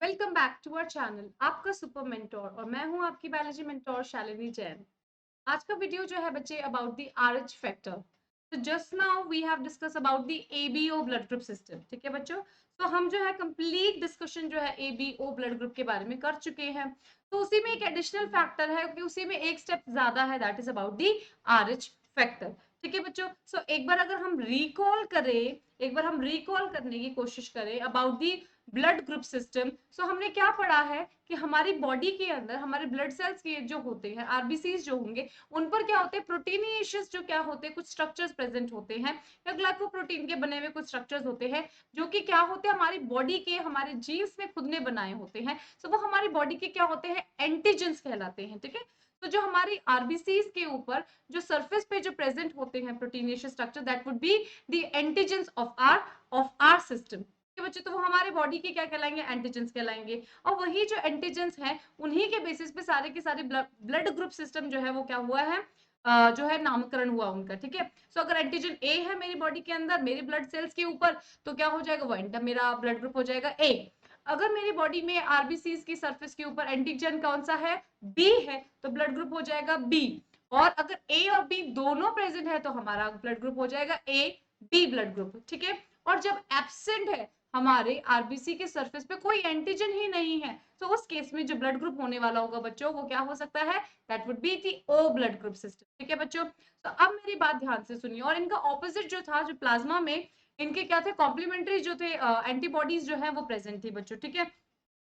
Welcome back to our channel आपका super mentor और मैं हूं आपकी बायोलॉजी मेंटोर शालिनी जैन। आज का वीडियो जो है बच्चे अबाउट द आरएच फैक्टर। तो just now we have discuss about the ABO blood group system. ठीक है बच्चों, तो हम जो है कंप्लीट डिस्कशन जो है एबीओ ब्लड ग्रुप के बारे में कर चुके हैं। तो उसी में एक एडिशनल फैक्टर है कि उसी में एक स्टेप ज्यादा है, that is about the Rh factor. ठीक है बच्चों, सो एक बार अगर हम रिकॉल करें, एक बार हम रिकॉल करने की कोशिश करें about the blood group system. So हमने क्या पढ़ा है कि हमारी बॉडी के अंदर हमारे ब्लड सेल्स के जो होते हैं, आरबीसीज जो होंगे, उन पर क्या होते हैं, प्रोटीनिएशियस जो क्या होते हैं, कुछ स्ट्रक्चर्स प्रेजेंट होते हैं या ग्लाइकोप्रोटीन के बने हुए कुछ स्ट्रक्चर्स होते हैं जो कि क्या होते हैं, हमारी बॉडी के हमारे जीन्स में खुद ने बनाए होते हैं। सो वो हमारी बॉडी के क्या होते हैं, एंटीजेंस कहलाते हैं। ठीक है, तो जो हमारी आरबीसीज के ऊपर जो सरफेस पे जो प्रेजेंट होते हैं proteinous structure, that would be the antigens of R system. बच्चे, तो वो हमारे बॉडी के क्या कहलाएंगे, एंटीजेंस कहलाएंगे। और वही जो एंटीजेंस हैं उन्हीं के बेसिस पे सारे के सारे ब्लड ग्रुप सिस्टम जो है वो क्या हुआ है, जो है नामकरण हुआ उनका। ठीक है, सो अगर एंटीजन ए है मेरी बॉडी के अंदर मेरे ब्लड सेल्स के ऊपर, तो क्या हो जाएगा, वो मेरा ब्लड ग्रुप हो जाएगा ए। अगर मेरी बॉडी में आरबीसीज की सरफेस के ऊपर एंटीजन कौन सा है, बी है, तो ब्लड ग्रुप हो जाएगा बी। और अगर ए और बी दोनों प्रेजेंट है तो हमारा ब्लड ग्रुप हो जाएगा ए बी ब्लड ग्रुप। ठीक है, और जब एब्सेंट है हमारे आरबीसी के सरफेस पे कोई एंटीजन ही नहीं है, तो उस केस में जो ब्लड ग्रुप होने वाला होगा बच्चों, वो क्या हो सकता है, that would be the O blood group system. ठीक है बच्चों, तो अब मेरी बात ध्यान से सुनिए। और इनका ऑपोजिट जो था, जो प्लाज्मा में इनके क्या थे, कॉम्प्लीमेंट्री जो थे एंटीबॉडीज जो है वो प्रेजेंट थी बच्चों। ठीक है,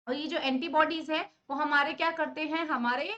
और ये जो एंटीबॉडीज है वो हमारे क्या करते हैं, हमारे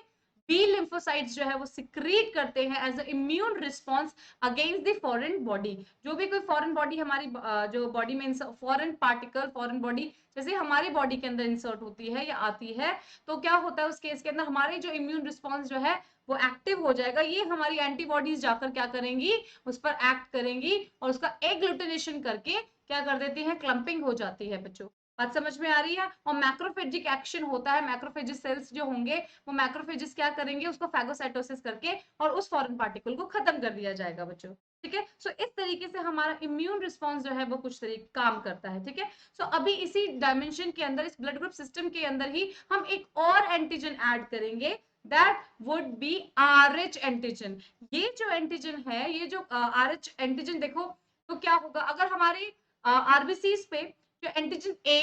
बी लिम्फोसाइट्स जो है वो सिक्रीट करते हैं as a immune response against the foreign body. जो भी कोई फॉरेन बॉडी हमारी जो बॉडी में फॉरेन पार्टिकल, फॉरेन बॉडी जैसे हमारी बॉडी के अंदर इंसर्ट होती है या आती है, तो क्या होता है उस केस के अंदर हमारे जो इम्यून रिस्पांस जो है वो एक्टिव हो जाएगा। ये हमारी एंटीबॉडीज जाकर क्या करेंगी, उस पर एक्ट करेंगी और उसका एग्लूटिनेशन करके क्या कर देती है, क्लंपिंग हो जाती है बच्चों। बात समझ में आ रही है। और मैक्रोफेजिक एक्शन होता है, मैक्रोफेजिस सेल्स जो होंगे वो मैक्रोफेजिस क्या करेंगे, उसको फैगोसाइटोसिस करके और उस फॉरेन पार्टिकल को खत्म कर दिया जाएगा बच्चों। ठीक है, सो इस तरीके से हमारा इम्यून रिस्पांस जो है वो कुछ तरीके काम करता है। ठीक है, सो अभी इसी डायमेंशन के अंदर, इस ब्लड ग्रुप सिस्टम के अंदर ही हम एक और एंटीजन ऐड करेंगे, that would B RH antigen. ये जो एंटीजन है, ये जो आरएच एंटीजन, देखो तो क्या होगा अगर हमारे आरबीसीज पे जो एंटीजन ए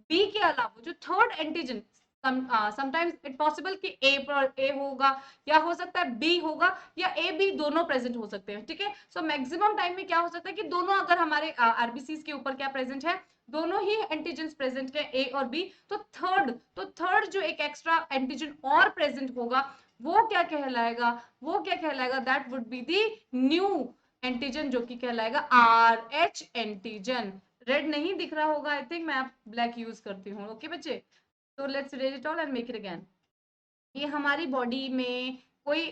बी के अलावा जो third antigen, sometimes it possible कि ए पर ए होगा या हो सकता है बी होगा या ए बी दोनों प्रेजेंट हो सकते हैं। ठीक है, सो मैक्सिमम टाइम में क्या हो सकता है कि दोनों अगर हमारे आरबीसीज के ऊपर क्या प्रेजेंट है, दोनों ही एंटीजन प्रेजेंट है ए और बी, तो थर्ड जो एक एक्स्ट्रा एंटीजन और प्रेजेंट होगा वो क्या कहलाएगा, वो क्या कहलाएगा, that would be the new antigen, जो कि कहलाएगा आर एच एंटीजन। रेड नहीं दिख रहा होगा, आई थिंक मैं ब्लैक यूज करती हूँ। ओके बच्चे, तो let's read it all and make it again. ये हमारी बॉडी में कोई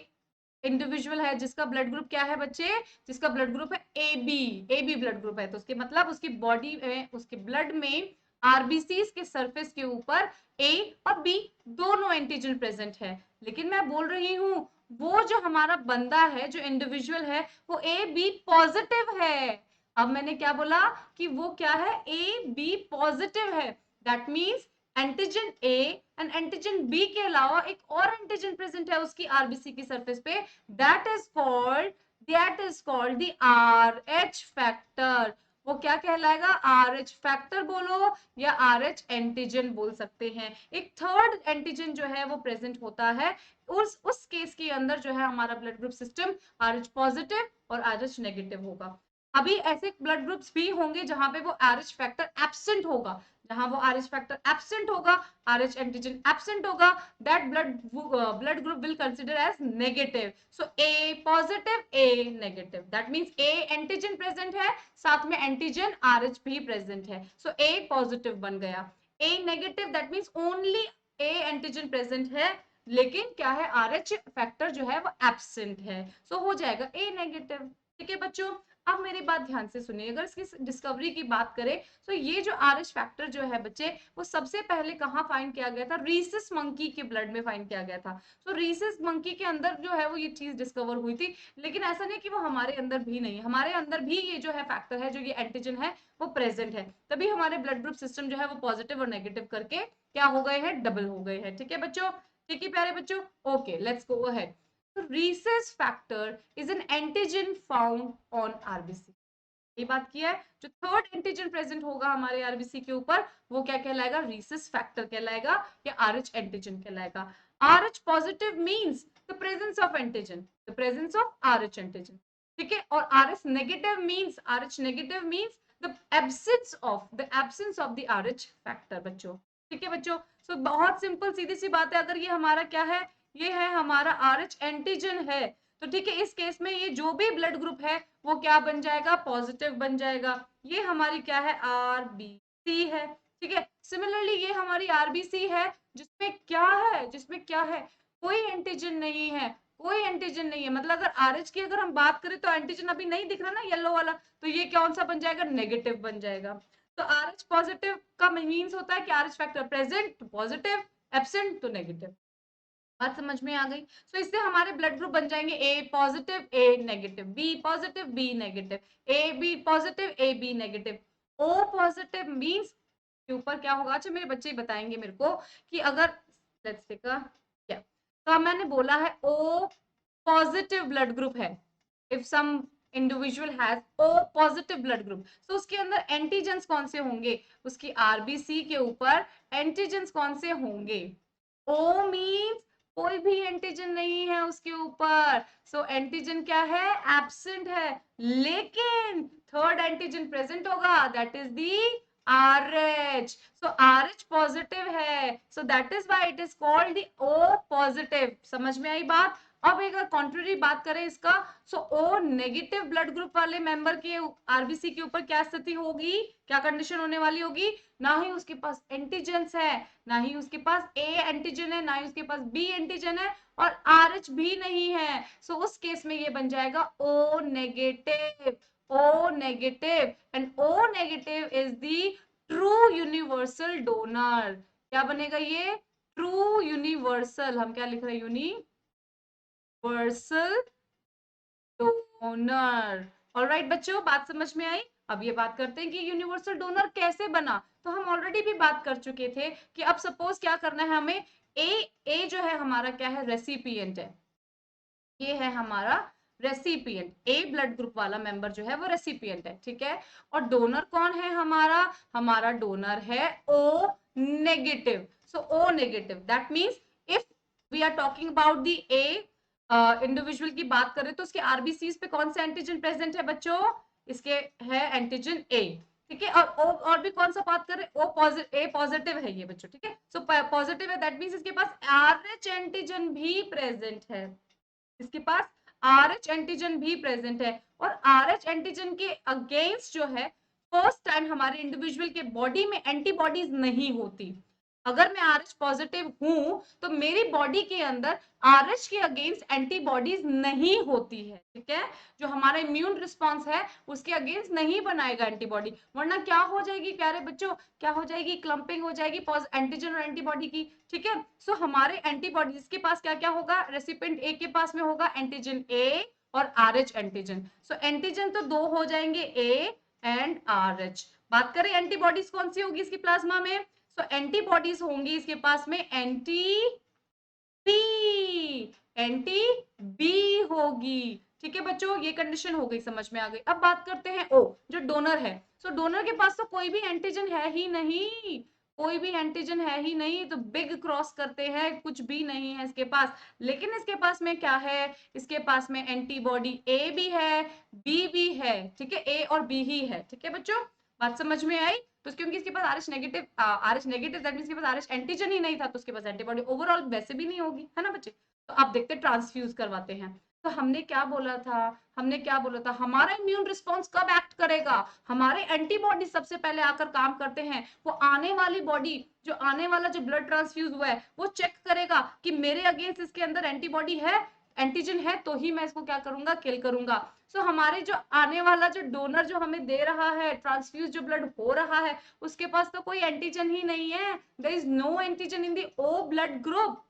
इंडिविजुअल है जिसका ब्लड ग्रुप क्या है बच्चे, जिसका ब्लड ग्रुप है ए बी ब्लड ग्रुप है, तो उसके मतलब उसकी बॉडी में, उसके ब्लड में आरबीसीज के सरफेस के ऊपर ए और बी दोनों एंटीजन प्रेजेंट है। लेकिन मैं बोल रही हूँ वो जो हमारा बंदा है, जो इंडिविजुअल है, वो ए बी पॉजिटिव है। अब मैंने क्या बोला कि वो क्या है, ए बी पॉजिटिव है। That means antigen A and antigen B के अलावा एक और एंटीजन प्रेजेंट है उसकी आरबीसी की सरफेस पे, that is called the are H factor. वो क्या कहलाएगा, आर एच फैक्टर बोलो या आर एच एंटीजन बोल सकते हैं। एक थर्ड एंटीजन जो है वो प्रेजेंट होता है, उस केस के अंदर जो है हमारा blood group system R H positive और आर एच नेगेटिव होगा। अभी ऐसे ब्लड ग्रुप्स भी होंगे जहां पे वो आर एच फैक्टर एब्सेंट होगा, जहां वो आर एच फैक्टर एब्सेंट होगा, आर एच एंटीजन एब्सेंट होगा, that blood group will consider as negative. So A positive A negative, that means A antigen present है, साथ में एंटीजन आर एच भी present है, सो ए पॉजिटिव बन गया। A negative, that means only A antigen present है, लेकिन क्या है, आर एच फैक्टर जो है वो एब्सेंट है, सो हो जाएगा ए नेगेटिव। ठीक है बच्चों, अब मेरी बात ध्यान से सुनिए, अगर इसकी डिस्कवरी की बात करें तो ये जो आरएच फैक्टर जो है बच्चे, वो सबसे पहले कहाँ फाइंड किया गया था? रीसस मंकी के ब्लड में फाइंड किया गया था। तो रीसस मंकी के अंदर जो है वो ये चीज डिस्कवर हुई थी, लेकिन ऐसा नहीं कि वो हमारे अंदर भी नहीं है, हमारे अंदर भी ये जो है फैक्टर है, जो ये एंटीजन है वो प्रेजेंट है, तभी हमारे ब्लड ग्रुप सिस्टम जो है वो पॉजिटिव और नेगेटिव करके क्या हो गए हैं? डबल हो गए हैं। ठीक है बच्चों, ठीक है प्यारे बच्चों, okay let's go ahead. rhesus factor is an antigen found on RBC। ये बात किया है, जो थर्ड एंटीजन प्रेजेंट होगा हमारे आरबीसी के ऊपर वो क्या कहलाएगा? rhesus factor कहलाएगा या RH एंटीजन कहलाएगा। RH positive means the presence of antigen, the presence of RH antigen, ठीक है। और RH negative means, RH negative means the absence of the RH factor बच्चों। ठीक है बच्चों, सो बहुत सिंपल सीधी सी बात है, अगर ये हमारा क्या है? ये है हमारा RH एंटीजन है, तो ठीक है, इस केस में ये जो भी ब्लड ग्रुप है वो क्या बन जाएगा? पॉजिटिव बन जाएगा। ये हमारी क्या है? आरबीसी है। ठीक है, सिमिलरली ये हमारी आरबीसी है जिसमें क्या है? जिसमें क्या है? कोई एंटीजन नहीं है, कोई एंटीजन नहीं है, मतलब अगर आरएच की अगर हम बात करें तो एंटीजन अभी नहीं दिख रहा ना येलो वाला, तो ये कौन सा बन जाएगा? नेगेटिव बन जाएगा। तो आरएच पॉजिटिव का मीन्स होता है कि आरएच फैक्टर प्रेजेंट तो पॉजिटिव, एब्सेंट तो नेगेटिव। बात समझ में आ गई? तो इससे हमारे ब्लड ग्रुप बन जाएंगे A positive A negative, B positive B negative, A B positive A B negative, O positive means के ऊपर क्या होगा? अच्छा मेरे बच्चे बताएंगे मेरे को कि अगर लेट्स टेक अ क्या, तो मैंने बोला है ओ पॉजिटिव ब्लड ग्रुप है, if some individual has O positive blood group, तो उसके अंदर एंटीजेंस कौन से होंगे? उसकी आरबीसी के ऊपर एंटीजेंस कौन से होंगे? ओ मींस कोई भी एंटीजन नहीं है उसके ऊपर, सो एंटीजन क्या है? एब्सेंट है। लेकिन थर्ड एंटीजन प्रेजेंट होगा, that is the RH, so RH positive है, so that is why it is called the O positive. समझ में आई बात? अब अगर कॉन्ट्ररी बात करें इसका, सो O नेगेटिव ब्लड ग्रुप वाले मेंबर के आरबीसी के ऊपर क्या स्थिति होगी? क्या कंडीशन होने वाली होगी? ना ही उसके पास एंटीजेंस है, ना ही उसके पास ए एंटीजन है, ना ही उसके पास बी एंटीजन है, और RH भी नहीं है, सो उस केस में ये बन जाएगा O negative, O negative, and O negative is the true universal donor. क्या बनेगा ये? ट्रू यूनिवर्सल, हम क्या लिख रहे हैं? Universal donor. ऑलराइट बच्चों, बात समझ में आई? अब ये बात करते हैं कि यूनिवर्सल डोनर कैसे बना। तो हम ऑलरेडी भी बात कर चुके थे कि अब सपोज क्या करना है हमें, ए जो है हमारा क्या है? रेसिपिएंट है, ये है हमारा रेसिपिएंट, ए ब्लड ग्रुप वाला मेंबर जो है वो रेसिपिएंट है, ठीक है। और डोनर कौन है हमारा? हमारा डोनर है O negative, so O negative that means if we are talking about the A individual की बात करें तो उसके आरबीसीज पे कौन सा एंटीजन प्रेजेंट है बच्चों? इसके है एंटीजन ए, ठीक है। और ओ और भी कौन सा बात करें? ओ पॉजिटिव, ए पॉजिटिव है ये बच्चों, ठीक है। सो पॉजिटिव है दैट मींस इसके पास आरएच एंटीजन भी प्रेजेंट है, इसके पास RH एंटीजन भी प्रेजेंट है। और RH एंटीजन के अगेंस्ट जो है फर्स्ट टाइम हमारे इंडिविजुअल के बॉडी में एंटीबॉडीज नहीं होती। अगर मैं RH पॉजिटिव हूं तो मेरी बॉडी के अंदर RH के अगेंस्ट एंटीबॉडीज नहीं होती है, ठीक है। जो हमारा इम्यून रिस्पॉन्स है उसके अगेंस्ट नहीं बनाएगा एंटीबॉडी, वरना क्या हो जाएगी प्यारे बच्चों? क्या हो जाएगी? क्लंपिंग हो जाएगी एंटीजन और एंटीबॉडी की, ठीक है। सो हमारे एंटीबॉडी के पास क्या क्या होगा? रेसिपिएंट ए के पास में होगा एंटीजन ए और RH एंटीजन, सो एंटीजन तो दो हो जाएंगे, ए एंड RH। बात करें एंटीबॉडीज कौन सी होगी इसकी प्लाज्मा में? सो एंटीबॉडीज होंगी इसके पास में एंटी बी होगी, ठीक है बच्चों। ये कंडीशन हो गई, समझ में आ गई। अब बात करते हैं ओ जो डोनर है। सो डोनर के पास तो कोई भी एंटीजन है ही नहीं, कोई भी एंटीजन है ही नहीं, तो बिग क्रॉस करते हैं, कुछ भी नहीं है इसके पास। लेकिन इसके पास में क्या है? इसके पास में एंटीबॉडी ए भी है, बी भी है, ठीक है। ए और बी ही है, ठीक है बच्चों। बात समझ में आई? तो क्योंकि इसके पास RH negative, RH negative that means इसके पास RH एंटीजन ही नहीं था, तो उसके पास एंटीबॉडी ओवरऑल वैसे भी नहीं होगी, है ना बच्चे। तो आप देखते ट्रांसफ्यूज करवाते हैं। तो हमने क्या बोला था? हमने क्या बोला था? हमारा इम्यून रिस्पॉन्स कब एक्ट करेगा? हमारे एंटीबॉडी सबसे पहले आकर काम करते हैं, वो आने वाली बॉडी, जो आने वाला जो ब्लड ट्रांसफ्यूज हुआ है वो चेक करेगा कि मेरे अगेंस्ट इसके अंदर एंटीबॉडी है, एंटीजन है तो ही मैं इसको क्या करूंगा, किल करूंगा। सो हमारे जो आने वाला जो डोनर जो हमें दे रहा है, ट्रांसफ्यूज जो ब्लड हो रहा है, उसके पास तो कोई एंटीजन ही नहीं है, there is no antigen in the O blood group.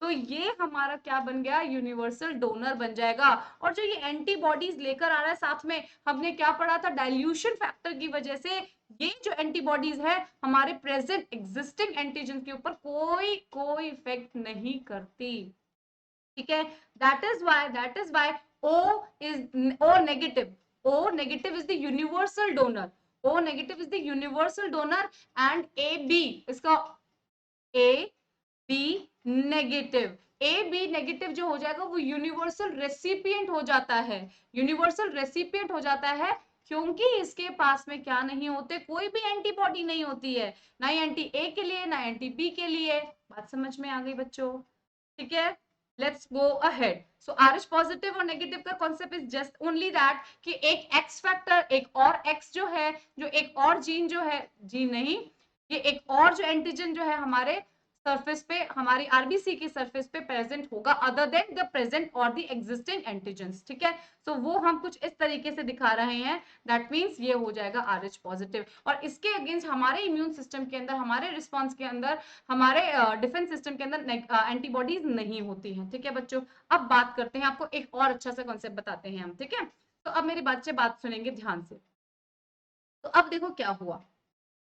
तो ये हमारा क्या बन गया, यूनिवर्सल डोनर बन जाएगा। और जो ये एंटीबॉडीज लेकर आ रहा है साथ में, हमने क्या पढ़ा था, डाइल्यूशन फैक्टर की वजह से ये जो एंटीबॉडीज है हमारे प्रेजेंट एग्जिस्टिंग एंटीजन के ऊपर कोई इफेक्ट नहीं करती। ठीक है, that is why O negative is the universal donor, O negative is the universal donor and A B, इसका A B negative, A B negative जो हो जाएगा वो यूनिवर्सल रेसिपिएंट हो जाता है, यूनिवर्सल रेसिपिएंट हो जाता है, क्योंकि इसके पास में क्या नहीं होते, कोई भी एंटीबॉडी नहीं होती है, ना एंटी ए के लिए ना एंटी बी के लिए। बात समझ में आ गई बच्चों? ठीक है, let's go ahead. So RH positive और नेगेटिव का concept is just only that कि एक एक्स फैक्टर, एक और एक्स जो है, जो एक और जीन जो है, जीन नहीं, ये एक और जो एंटीजन जो है हमारे सरफेस पे, हमारी आरबीसी की सरफेस पे प्रेजेंट होगा अदर देन द प्रेजेंट और द एग्जिस्टिंग एंटीजेंस। ठीक है, सो वो हम कुछ इस तरीके से दिखा रहे हैं, दैट मींस ये हो जाएगा RH पॉजिटिव। और इसके अगेंस्ट हमारे इम्यून सिस्टम के अंदर, हमारे रिस्पॉन्स के अंदर, हमारे डिफेंस सिस्टम के अंदर एंटीबॉडीज नहीं होती हैं। ठीक है बच्चों, अब बात करते हैं, आपको एक और अच्छा सा कॉन्सेप्ट बताते हैं हम। ठीक है, तो अब मेरी बात से बात सुनेंगे ध्यान से। तो अब देखो क्या हुआ,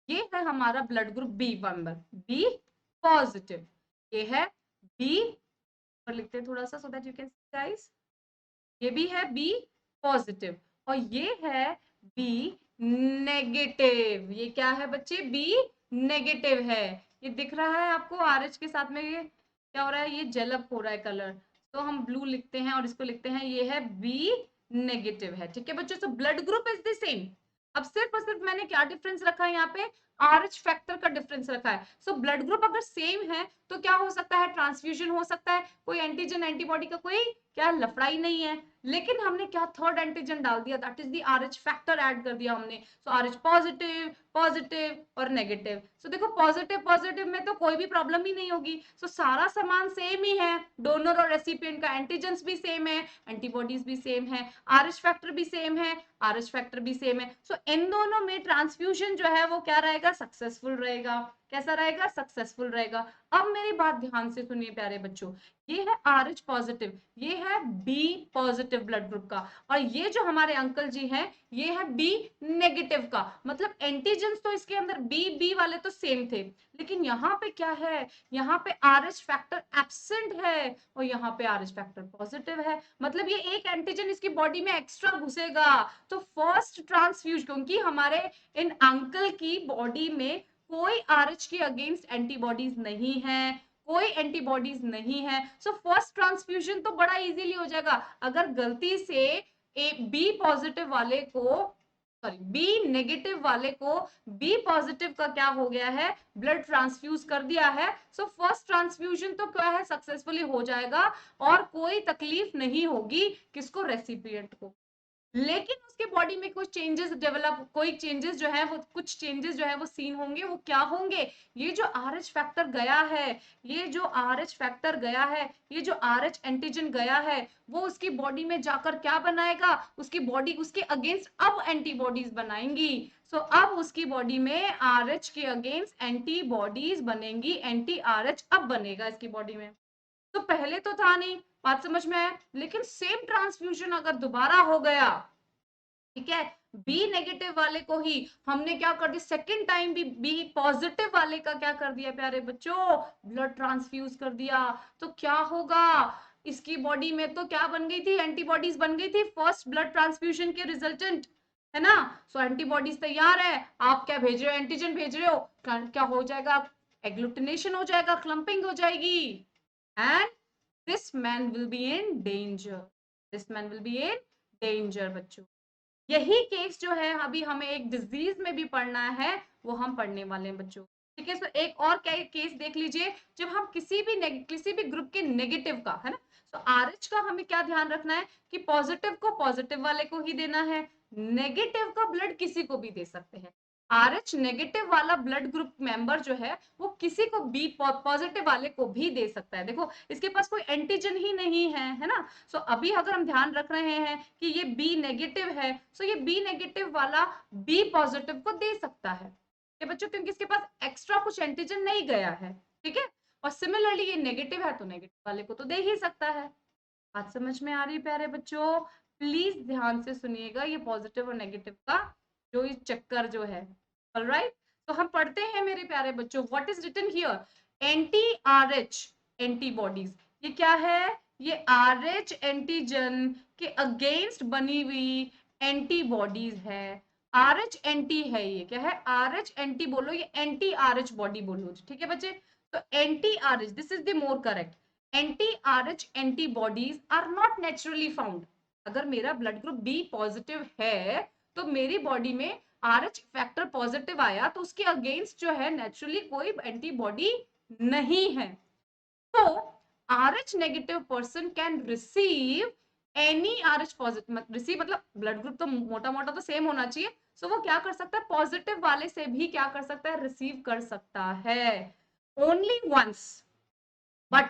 ये है हमारा blood group B member, B positive, ये है बी, पर लिखते हैं थोड़ा सा so that you can see guys, ये भी है बी पॉजिटिव, और ये है बी नेगेटिव। ये क्या है बच्चे, बी नेगेटिव है। ये दिख रहा है आपको आरएच के साथ में, ये क्या हो रहा है, ये जेलअप हो रहा है कलर, तो हम ब्लू लिखते हैं और इसको लिखते हैं, ये है बी नेगेटिव है। ठीक है बच्चों, तो blood group is the same. अब सिर्फ और सिर्फ मैंने क्या डिफरेंस रखा है यहाँ पे, आरएच फैक्टर का डिफरेंस रखा है। सो ब्लड ग्रुप अगर सेम है तो क्या हो सकता है, ट्रांसफ्यूजन हो सकता है, कोई एंटीजन एंटीबॉडी का कोई क्या लफड़ा ही नहीं है। लेकिन हमने क्या थर्ड एंटीजन डाल दिया, that is the Rh factor add कर दिया हमने। सो आरएच पॉजिटिव, पॉजिटिव और नेगेटिव। सो देखो पॉजिटिव पॉजिटिव में तो कोई भी प्रॉब्लम ही नहीं होगी। सो सारा सामान सेम ही है, डोनर और रेसिपिएंट का एंटीजेंस भी सेम है, एंटीबॉडीज भी सेम है, आरएच फैक्टर भी सेम है, आरएच फैक्टर भी सेम है। सो इन दोनों में ट्रांसफ्यूजन जो है वो क्या रहेगा, सक्सेसफुल रहेगा। कैसा रहेगा, सक्सेसफुल रहेगा। अब मेरी बात ध्यान से सुनिए प्यारे बच्चों, ये है RH पॉजिटिव, ये है B पॉजिटिव ब्लड ग्रुप का, और ये जो हमारे अंकल जी हैं ये है B नेगेटिव का। मतलब एंटीजेंस तो इसके अंदर B वाले तो सेम थे, लेकिन यहाँ पे क्या है, यहाँ पे RH फैक्टर एब्सेंट है और यहाँ पे RH फैक्टर पॉजिटिव है। मतलब ये एक एंटीजन इसकी बॉडी में एक्स्ट्रा घुसेगा। तो फर्स्ट ट्रांसफ्यूज, क्योंकि हमारे इन अंकल की बॉडी में कोई RH के अगेंस्ट एंटीबॉडीज नहीं है, कोई एंटीबॉडीज नहीं है। सो फर्स्ट ट्रांसफ्यूजन तो बड़ा इजीली हो जाएगा। अगर गलती से बी पॉजिटिव वाले को, सॉरी बी नेगेटिव वाले को बी पॉजिटिव का क्या हो गया है, ब्लड ट्रांसफ्यूज कर दिया है, सो फर्स्ट ट्रांसफ्यूजन तो क्या है, सक्सेसफुली हो जाएगा और कोई तकलीफ नहीं होगी किसको, रेसिपिएंट को। लेकिन उसके बॉडी में कुछ चेंजेस डेवलप, कोई चेंजेस जो है वो, कुछ चेंजेस जो है वो सीन होंगे। वो क्या होंगे, ये जो RH फैक्टर गया है, ये जो RH फैक्टर गया है, ये जो RH एंटीजन गया है, वो उसकी बॉडी में जाकर क्या बनाएगा, उसकी बॉडी उसके अगेंस्ट अब एंटीबॉडीज बनाएंगी। सो अब उसकी बॉडी में RH के अगेंस्ट एंटीबॉडीज बनेंगी, एंटी RH अब बनेगा इसकी बॉडी में। तो पहले तो था नहीं, बात समझ में आया, लेकिन सेम ट्रांसफ्यूजन अगर दोबारा हो गया, ठीक है, बी नेगेटिव वाले को ही हमने क्या कर दिया, सेकंड टाइम भी बी पॉजिटिव वाले का क्या कर दिया प्यारे बच्चों, ब्लड ट्रांसफ्यूज कर दिया, तो क्या होगा, इसकी बॉडी में तो क्या बन गई थी, एंटीबॉडीज बन गई थी फर्स्ट ब्लड ट्रांसफ्यूजन के रिजल्टेंट, है ना। सो एंटीबॉडीज तैयार है, आप क्या भेज रहे हो, एंटीजन भेज रहे हो, क्या हो जाएगा, एग्लूटिनेशन हो जाएगा, क्लंपिंग हो जाएगी, and this man will be in danger, this man will be in danger बच्चों। यही केस जो है अभी हमें एक डिजीज में भी पढ़ना है, वो हम पढ़ने वाले हैं बच्चों। ठीक है, तो एक और केस देख लीजिए, जब हम किसी भी ग्रुप के नेगेटिव का, है ना, तो RH का हमें क्या ध्यान रखना है कि पॉजिटिव को पॉजिटिव वाले को ही देना है, नेगेटिव का ब्लड किसी को भी दे सकते हैं। RH नेगेटिव वाला ब्लड ग्रुप मेंबर जो है वो किसी को बी पॉजिटिव वाले को भी दे सकता है। देखो इसके पास कोई एंटीजन ही नहीं है ना। सो अभी अगर हम ध्यान रख रहे हैं कि ये बी नेगेटिव है, सो ये बी नेगेटिव वाला बी पॉजिटिव को दे सकता है बच्चों, क्योंकि इसके पास एक्स्ट्रा कुछ एंटीजन नहीं गया है। ठीक है, और सिमिलरली ये नेगेटिव है तो नेगेटिव वाले को तो दे ही सकता है। बात समझ में आ रही है प्यारे बच्चों? प्लीज ध्यान से सुनिएगा ये पॉजिटिव और नेगेटिव का जो ये चक्कर जो है। ऑलराइट, तो हम पढ़ते हैं मेरे प्यारे बच्चों, what is written here, anti RH antibodies. ये क्या है? ये RH एंटीजन के अगेंस्ट बनी हुई एंटीबॉडीज है। RH एंटी है, ये क्या है? RH एंटी बोलो, ये एंटी RH बॉडी बोलो। ठीक है बच्चे, तो anti RH, this is the more correct. एंटी-RH antibodies are not naturally found. अगर मेरा ब्लड ग्रुप बी पॉजिटिव है तो मेरी बॉडी में RH फैक्टर पॉजिटिव आया तो उसके अगेंस्ट जो है नेचुरली कोई एंटीबॉडी नहीं है। तो RH negative person can receive any RH positive, receive मतलब ब्लड ग्रुप तो मोटा मोटा तो सेम होना चाहिए। सो वो क्या कर सकता है? पॉजिटिव वाले से भी क्या कर सकता है? रिसीव कर सकता है, only once, but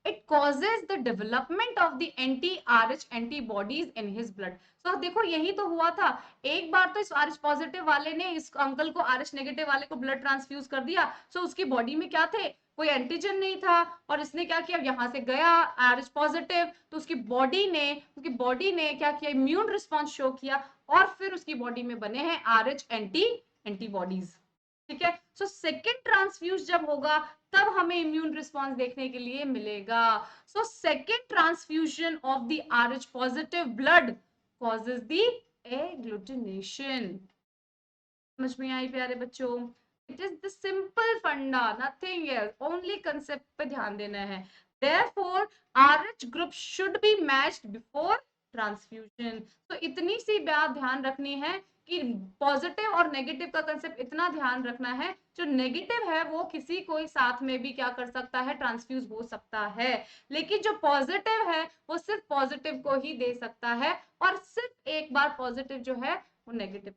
it causes the development of the anti-RH antibodies in his blood. So देखो यही तो हुआ था, एक बार तो इस RH पॉजिटिव वाले ने इस अंकल को RH नेगेटिव वाले को ब्लड ट्रांसफ्यूज कर दिया, सो उसकी बॉडी में क्या थे? कोई एंटीजन नहीं था, और इसने क्या किया? यहां से गया RH पॉजिटिव, तो उसकी बॉडी ने क्या किया? इम्यून रिस्पॉन्स शो किया, और फिर उसकी बॉडी में बने हैं RH एंटीबॉडीज। ठीक है, सो सेकेंड ट्रांसफ्यूज जब होगा तब हमें इम्यून रिस्पॉन्स देखने के लिए मिलेगा। So second transfusion of the RH positive blood causes the agglutination. समझ में आई प्यारे बच्चों? इट इज द सिंपल फंडा, नथिंग एल्स, ओनली कंसेप्ट पे ध्यान देना है। Therefore, RH group should be matched before transfusion. तो इतनी सी बात ध्यान रखनी है कि पॉजिटिव और नेगेटिव का कंसेप्ट इतना ध्यान रखना है, जो नेगेटिव है वो किसी कोई साथ में भी क्या कर सकता है? ट्रांसफ्यूज हो सकता है, लेकिन जो पॉजिटिव है वो सिर्फ पॉजिटिव को ही दे सकता है, और सिर्फ एक बार पॉजिटिव जो है वो नेगेटिव।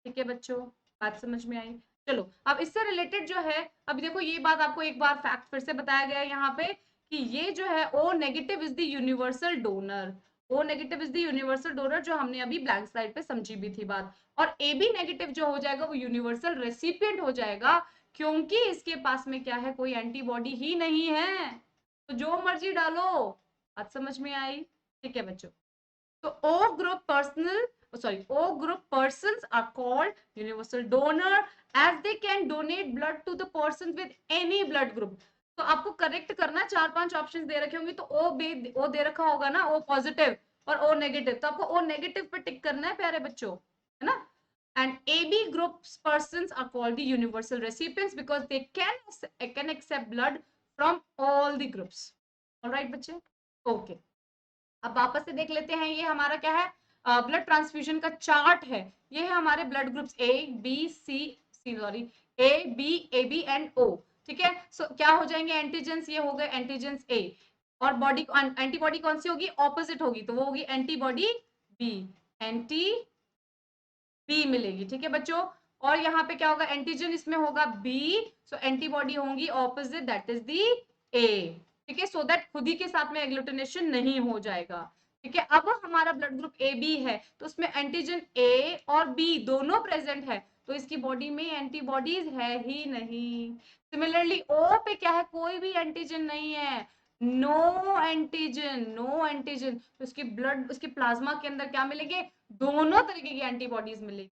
ठीक है बच्चों, बात समझ में आई? चलो अब इससे रिलेटेड जो है, अभी देखो ये बात आपको एक बार फैक्ट फिर से बताया गया है यहाँ पे कि ये जो है O negative is the universal donor. O negative is the universal donor, जो हमने अभी ब्लैंक स्लाइड पे समझी भी थी बात। और AB नेगेटिव जो हो जाएगा वो यूनिवर्सल रेसिपिएंट हो जाएगा, क्योंकि इसके पास में क्या है? कोई एंटीबॉडी ही नहीं है, तो जो मर्जी डालो। बात समझ में आई? ठीक है बच्चों, so O group persons are called universal donor as they can donate blood to the persons with any blood group. तो आपको करेक्ट करना, 4-5 ऑप्शन दे रखे होंगे, तो O दे रखा होगा ना, O पॉजिटिव और O नेगेटिव, तो आपको O नेगेटिव पे टिक करना है प्यारे बच्चों, है ना? And AB groups persons are called the universal recipients because they can accept blood from all the groups. All right बच्चे, okay. अब वापस से देख लेते हैं, ये हमारा क्या है? ब्लड ट्रांसफ्यूजन का चार्ट है। ये है हमारे blood groups A B and O. ठीक है, सो क्या हो जाएंगे एंटीजेंस? ये हो गए एंटीजेंस ए, और बॉडी एंटीबॉडी कौन सी होगी? ऑपोजिट होगी, तो वो होगी एंटीबॉडी बी, एंटी बी मिलेगी। ठीक है बच्चों, और यहाँ पे क्या होगा? एंटीजन इसमें होगा बी, सो एंटीबॉडी होंगी ऑपोजिट, दैट इज दी ए। ठीक है, सो दैट खुद ही के साथ में एग्लूटिनेशन नहीं हो जाएगा। ठीक है, अब हमारा ब्लड ग्रुप ए बी है, तो उसमें एंटीजन ए और बी दोनों प्रेजेंट है, तो इसकी बॉडी में एंटीबॉडीज है ही नहीं। सिमिलरली ओ पे क्या है? कोई भी एंटीजन नहीं है, नो एंटीजन, नो एंटीजन, तो उसकी ब्लड, उसकी प्लाज्मा के अंदर क्या मिलेंगे? दोनों तरीके की एंटीबॉडीज मिलेगी।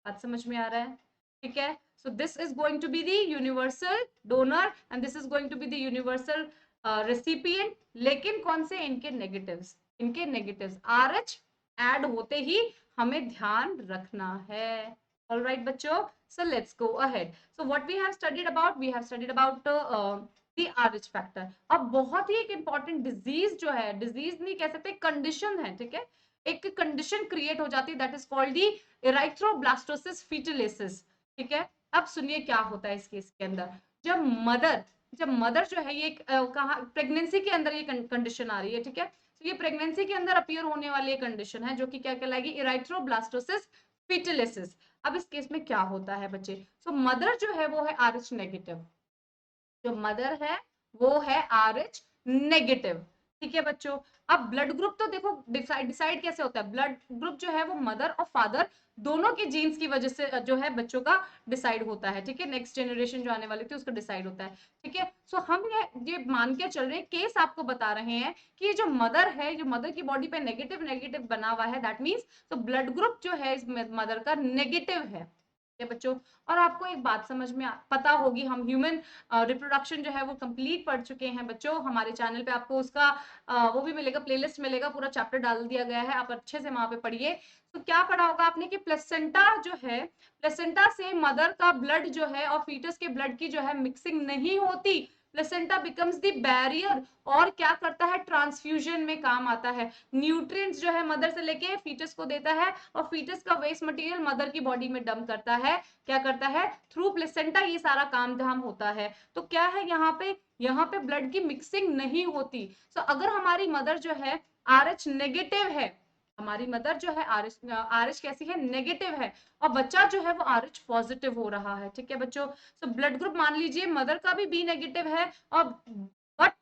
बात समझ में आ रहा है? ठीक है, so this is going to be the universal donor and this is going to be the universal recipient. लेकिन कौन से? इनके नेगेटिव्स, RH ऐड होते ही हमें ध्यान रखना है। All right बच्चों, so let's go ahead. So what we have studied about, the RH factor. अब बहुत ही एक important disease जो है, disease नहीं कह सकते, condition है, ठीक है? एक कंडीशन क्रिएट हो जाती है, दैट इज कॉल्ड दी एराइथ्रोब्लास्टोसिस फीटलिसिस। ठीक है, अब सुनिए क्या होता है इस केस के अंदर। जब मदर जो है, ये कहा प्रेगनेंसी के अंदर ये कंडीशन आ रही है। ठीक है, तो ये प्रेगनेंसी के अंदर अपीयर होने वाली कंडीशन है, जो कि क्या कहलाएगी? एराइथ्रोब्लास्टोसिस फीटलिसिस। अब इस केस में क्या होता है बच्चे, सो मदर जो है वो है RH नेगेटिव, जो मदर है वो है RH नेगेटिव, ठीक है बच्चों। अब ब्लड ग्रुप तो देखो डिसाइड कैसे होता है, ब्लड ग्रुप जो है वो मदर और फादर दोनों के जीन्स की वजह से जो है बच्चों का डिसाइड होता है, ठीक है, नेक्स्ट जनरेशन जो आने वाली थी उसका डिसाइड होता है, ठीक है। सो हम ये मान के चल रहे हैं, केस आपको बता रहे हैं कि जो मदर है, जो मदर की बॉडी पे नेगेटिव नेगेटिव बना हुआ है, दैट मीन्स तो ब्लड ग्रुप जो है इस मदर का नेगेटिव है, ठीक है बच्चों। और आपको एक बात समझ में पता होगी, हम ह्यूमन रिप्रोडक्शन जो है वो कंप्लीट पढ़ चुके हैं बच्चों, हमारे चैनल पे आपको उसका वो भी मिलेगा, प्लेलिस्ट मिलेगा, पूरा चैप्टर डाल दिया गया है, आप अच्छे से वहां पे पढ़िए। तो क्या पढ़ा होगा आपने कि प्लेसेंटा जो है, प्लेसेंटा से मदर का ब्लड जो है और फीटस के ब्लड की जो है मिक्सिंग नहीं होती, प्लेसेंटा बिकम्स द बैरियर, और क्या करता है, ट्रांसफ्यूजन में काम आता है, न्यूट्रिएंट्स जो है मदर से लेके फीटस को देता है, और फीटस का वेस्ट मटेरियल मदर की बॉडी में डंप करता है, क्या करता है, थ्रू प्लेसेंटा ये सारा काम धाम होता है। तो क्या है यहाँ पे ब्लड की मिक्सिंग नहीं होती। सो अगर हमारी मदर जो है RH नेगेटिव है, हमारी मदर जो है RH कैसी है, नेगेटिव है, और बच्चा जो है वो RH पॉजिटिव हो रहा है, ठीक है बच्चों। सो ब्लड ग्रुप मान लीजिए मदर का भी B नेगेटिव है, और बट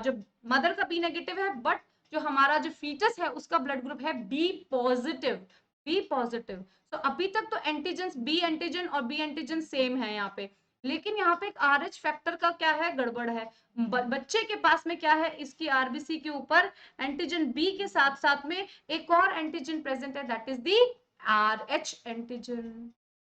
जो मदर का B नेगेटिव है, बट जो हमारा जो फीटस है उसका ब्लड ग्रुप है B पॉजिटिव, B पॉजिटिव। तो अभी तक तो एंटीजन, B एंटीजन और B एंटीजन सेम है यहाँ पे, लेकिन यहाँ पे एक RH फैक्टर का क्या है, गड़बड़ है। बच्चे के पास में क्या है, इसकी RBC के ऊपर एंटीजन B के साथ साथ में एक और एंटीजन प्रेजेंट है, that is the RH antigen,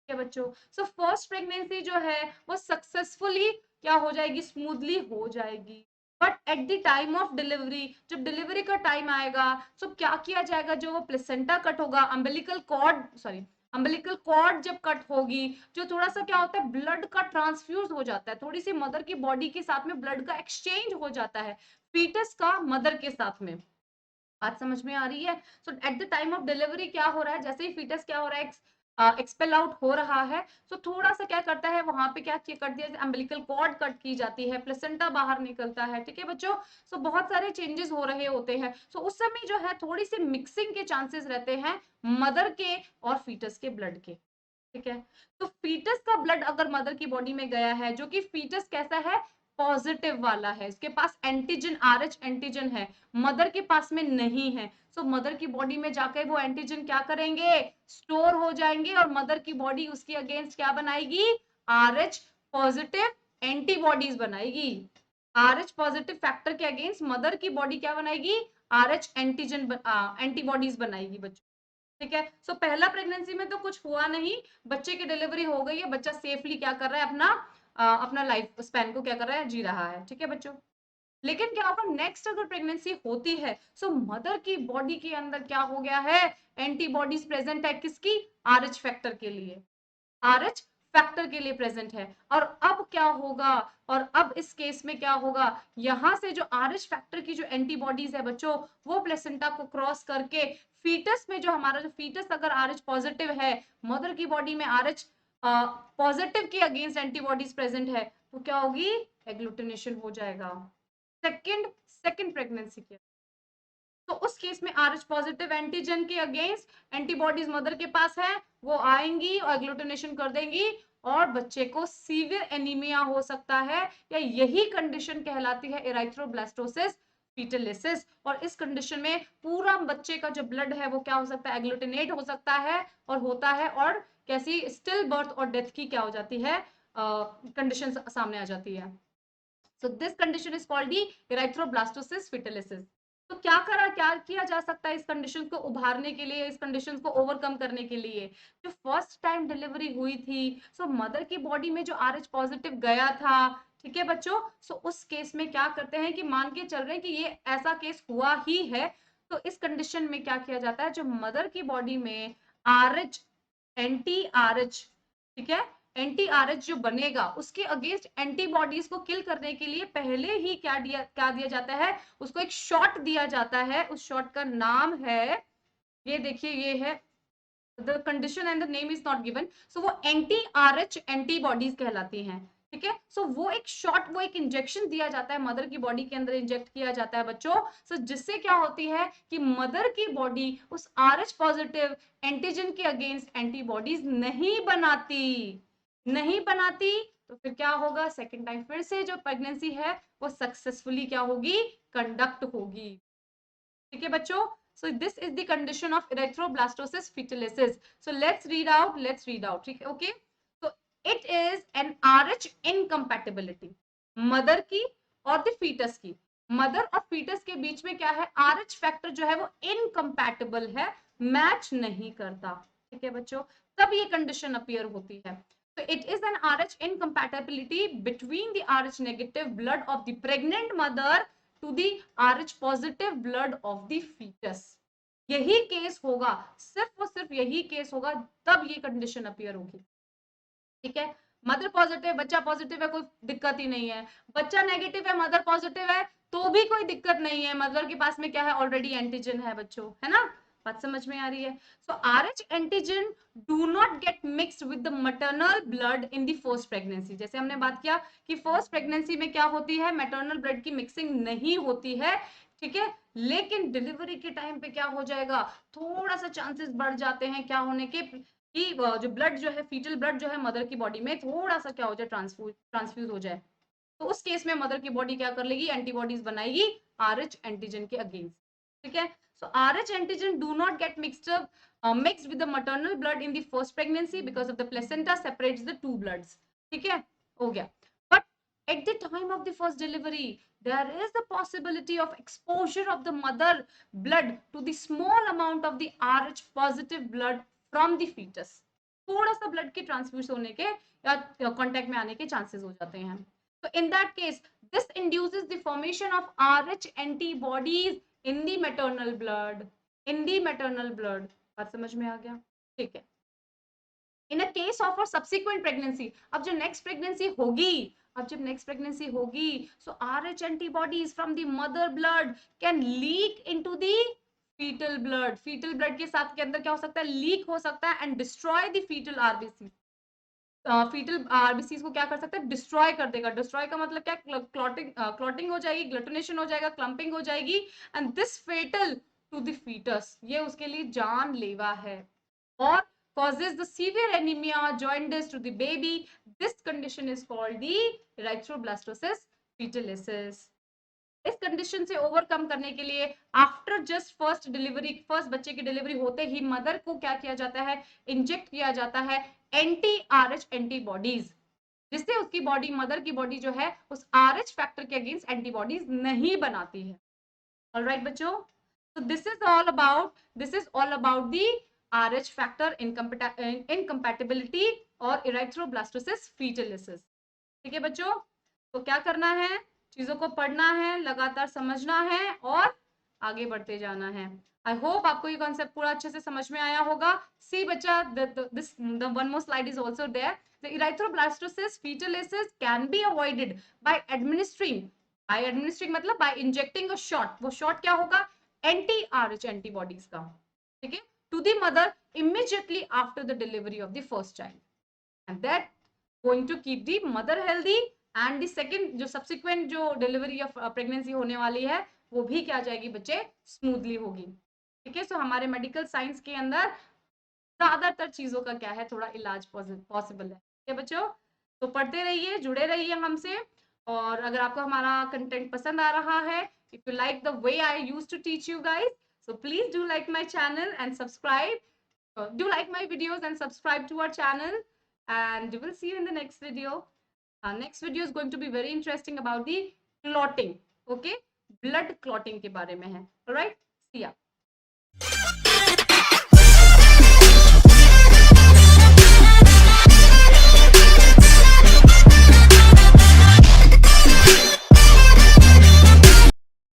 है बच्चों। सो फर्स्ट प्रेगनेंसी जो है वो सक्सेसफुली क्या हो जाएगी, स्मूथली हो जाएगी, but at the time of delivery, जब डिलीवरी का टाइम आएगा, सो क्या किया जाएगा, जो वो प्लेसेंटा कट होगा, umbilical cord, sorry umbilical cord जब कट होगी, जो थोड़ा सा क्या होता है, ब्लड का ट्रांसफ्यूज हो जाता है, थोड़ी सी मदर की बॉडी के साथ में ब्लड का एक्सचेंज हो जाता है, फीटस का मदर के साथ में। बात समझ में आ रही है। So at the time of delivery क्या हो रहा है, जैसे ही फीटस क्या हो रहा है, एक्सपेल आउट हो रहा है, सो थोड़ा सा क्या करता है, वहां पे क्या कर दिया, अम्बिलिकल कॉर्ड कट की जाती है, प्लेसेंटा बाहर निकलता है, ठीक है बच्चों। सो बहुत सारे चेंजेस हो रहे होते हैं, सो उस समय जो है थोड़ी सी मिक्सिंग के चांसेस रहते हैं मदर के और फीटस के ब्लड के, ठीक है। तो फीटस का ब्लड अगर मदर की बॉडी में गया है, जो कि फीटस कैसा है, पॉजिटिव वाला है, इसके पास एंटीजन RH एंटीजन है, मदर के पास में नहीं है, सो मदर की बॉडी में जाकर वो एंटीजन क्या करेंगे, स्टोर हो जाएंगे, और मदर की बॉडी उसके अगेंस्ट क्या बनाएगी, RH पॉजिटिव एंटीबॉडीज बनाएगी, RH पॉजिटिव फैक्टर के अगेंस्ट मदर की बॉडी क्या बनाएगी, RH एंटीजन एंटीबॉडीज बनाएगी बच्चों, ठीक है। सो पहला प्रेगनेंसी में तो कुछ हुआ नहीं, बच्चे की डिलीवरी हो गई है, बच्चा सेफली क्या कर रहा है, अपना लाइफ स्पैन को क्या कर रहा है, जी रहा है, ठीक है बच्चों। लेकिन क्या होगा, नेक्स्ट अगर प्रेगनेंसी होती है, सो मदर की बॉडी के अंदर क्या हो गया है, एंटीबॉडीज प्रेजेंट है, किसकी, RH फैक्टर के लिए, RH फैक्टर के लिए प्रेजेंट है। और अब क्या होगा, और अब इस केस में क्या होगा, यहां से जो RH फैक्टर की जो एंटीबॉडीज है बच्चों, वो प्लेसेंटा को क्रॉस करके फीटस में, जो हमारा जो फीटस अगर RH पॉजिटिव है, मदर की बॉडी में RH पॉजिटिव के अगेंस्ट एंटीबॉडीज प्रेजेंट है, तो क्या होगी, एग्लूटिनेशन हो जाएगा सेकंड प्रेगनेंसी के। तो उस केस में RH पॉजिटिव एंटीजन के अगेंस्ट एंटीबॉडीज मदर के पास है, वो आएंगी और एग्लूटिनेशन कर देंगी, और बच्चे को सीवियर एनीमिया हो सकता है, या यही कंडीशन कहलाती है एराइथ्रोब्लास्टोसिस फीटलिसिस। और इस कंडीशन में पूरा बच्चे का जो ब्लड है वो क्या हो सकता है, एग्लूटिनेट हो सकता है, और होता है, और कैसी स्टिल बर्थ और डेथ की क्या हो जाती है, कंडीशन सामने आ जाती है। So this condition is called the erythroblastosis fetalis. तो क्या किया जा सकता है इस कंडीशन को उभारने के लिए, इस कंडीशन को ओवरकम करने के लिए। जो फर्स्ट टाइम डिलीवरी हुई थी, सो मदर की बॉडी में जो RH पॉजिटिव गया था, ठीक है बच्चों, सो उस केस में क्या करते हैं कि मान के चल रहे हैं कि ये ऐसा केस हुआ ही है, तो इस कंडीशन में क्या किया जाता है, जो मदर की बॉडी में RH एंटी RH, ठीक है, एंटी RH जो बनेगा उसके अगेंस्ट एंटीबॉडीज को किल करने के लिए पहले ही क्या दिया जाता है, उसको एक शॉट दिया जाता है, उस शॉट का नाम है, ये देखिए, ये है, the condition and the name is not given, so वो एंटी RH एंटीबॉडीज कहलाती हैं, ठीक है। सो वो एक शॉर्ट, वो एक इंजेक्शन दिया जाता है, मदर की बॉडी के अंदर इंजेक्ट किया जाता है बच्चों। सो जिससे क्या होती है कि मदर की बॉडी उस RH पॉजिटिव एंटीजन के अगेंस्ट एंटीबॉडीज नहीं बनाती। तो फिर क्या होगा, सेकेंड टाइम फिर से जो प्रेगनेंसी है वो सक्सेसफुली क्या होगी, कंडक्ट होगी। ठीक है बच्चों। So this is the condition of erythroblastosis fetalis. So let's read out. ठीक है, okay. So it is an RH incompatibility. Mother की और द फीटस की, मदर और फीटस के बीच में क्या है, RH फैक्टर जो है वो इनकम्पैटिबल है, मैच नहीं करता। ठीक है बच्चों, तब ये कंडीशन अपीयर होती है। So it is an RH incompatibility between the RH negative blood of the pregnant mother to the RH positive blood of the fetus. यही केस होगा, सिर्फ और सिर्फ यही केस होगा, तब ये कंडीशन अपीयर होगी। ठीक है, मदर पॉजिटिव बच्चा पॉजिटिव है, कोई दिक्कत ही नहीं है। बच्चा नेगेटिव है मदर पॉजिटिव है तो भी कोई दिक्कत नहीं है, मदर के पास में क्या है, ऑलरेडी एंटीजन है बच्चों, है ना, बात समझ में आ रही है। सो RH antigen do not gate mixed with the maternal blood in the first pregnancy. जैसे हमने बात किया कि फर्स्ट प्रेगनेंसी में क्या होती है, मैटरनल ब्लड की मिक्सिंग नहीं होती है। ठीक है, लेकिन डिलीवरी के टाइम पे क्या हो जाएगा, थोड़ा सा चांसेस बढ़ जाते हैं क्या होने के, कि जो ब्लड जो है, फीटल ब्लड जो है मदर की बॉडी में थोड़ा सा क्या हो जाए, ट्रांसफ्यूज हो जाए। तो उस केस में मदर की बॉडी क्या कर लेगी, एंटीबॉडीज बनाएगी RH एंटीजन के अगेंस्ट। ठीक है, सो RH antigen do not gate mixed with the maternal blood in the first pregnancy because of the placenta separates the two bloods. ठीक है, हो गया। But at the time of the first delivery there is the possibility of exposure of the mother blood to the small amount of the RH positive blood from the fetus. थोड़ा सा blood के transfuse होने के या contact में आने के chances हो जाते हैं। तो in that case this induces the formation of RH antibodies in the maternal blood. बात समझ में आ गया? ठीक है। In a case of a subsequent pregnancy, अब जो नेक्स्ट प्रेगनेंसी होगी, so RH antibodies from the mother blood can leak into the foetal blood के साथ के अंदर क्या हो सकता है, लीक हो सकता है and destroy the fetal RBC. Fetal RBC को क्या कर सकता है, डिस्ट्रॉय कर देगा। डिस्ट्रॉय का मतलब क्या, क्लॉटिंग हो जाएगी, ग्लूटिनेशन हो जाएगा, क्लम्पिंग हो जाएगी and this fatal to the fetus, ये उसके लिए जानलेवा है और causes the severe anemia, jaundice to the baby. This condition is called the erythroblastosis fetalis. इस कंडीशन से ओवरकम करने के लिए आफ्टर जस्ट फर्स्ट बच्चे की डिलीवरी होते ही मदर को क्या किया जाता है, इंजेक्ट किया जाता है एंटी-RH एंटीबॉडीज, जिससे उसकी बॉडी, मदर की बॉडी जो है उस RH फैक्टर के अगेंस्ट एंटीबॉडीज नहीं बनाती है। ऑलराइट बच्चों, तो this is all about the RH factor incompatibility और इरेथ्रोब्लास्टोसिस फीटलिसिस। ठीक है बच्चों, तो क्या करना है, चीजों को पढ़ना है, लगातार समझना है और आगे बढ़ते जाना है। आई होप आपको ये कॉन्सेप्ट पूरा अच्छे से समझ में आया होगा। सी बच्चा, the one more slide is also there. The erythroblastosis fetalis can be avoided by administering मतलब by injecting a shot। वो shot क्या होगा, anti-RH एंटीबॉडीज का, ठीक है, to the mother immediately after the delivery of the first child, and that going to keep the mother healthy and the second जो subsequent जो delivery of pregnancy होने वाली है वो भी क्या जाएगी बच्चे, स्मूथली होगी। ठीक है, सो हमारे मेडिकल साइंस के अंदर ज्यादातर चीजों का क्या है, थोड़ा इलाज पॉसिबल है। ठीक है बच्चों, तो पढ़ते रहिए, जुड़े रहिए हमसे, और अगर आपको हमारा कंटेंट पसंद आ रहा है, if you like the way I used to teach you guys, so please do like my channel and subscribe. Do like my videos and subscribe to our channel, and we will see you in the next video. Our next video is going to be very interesting about the clotting. Okay, blood clotting के बारे में है. All right, see ya.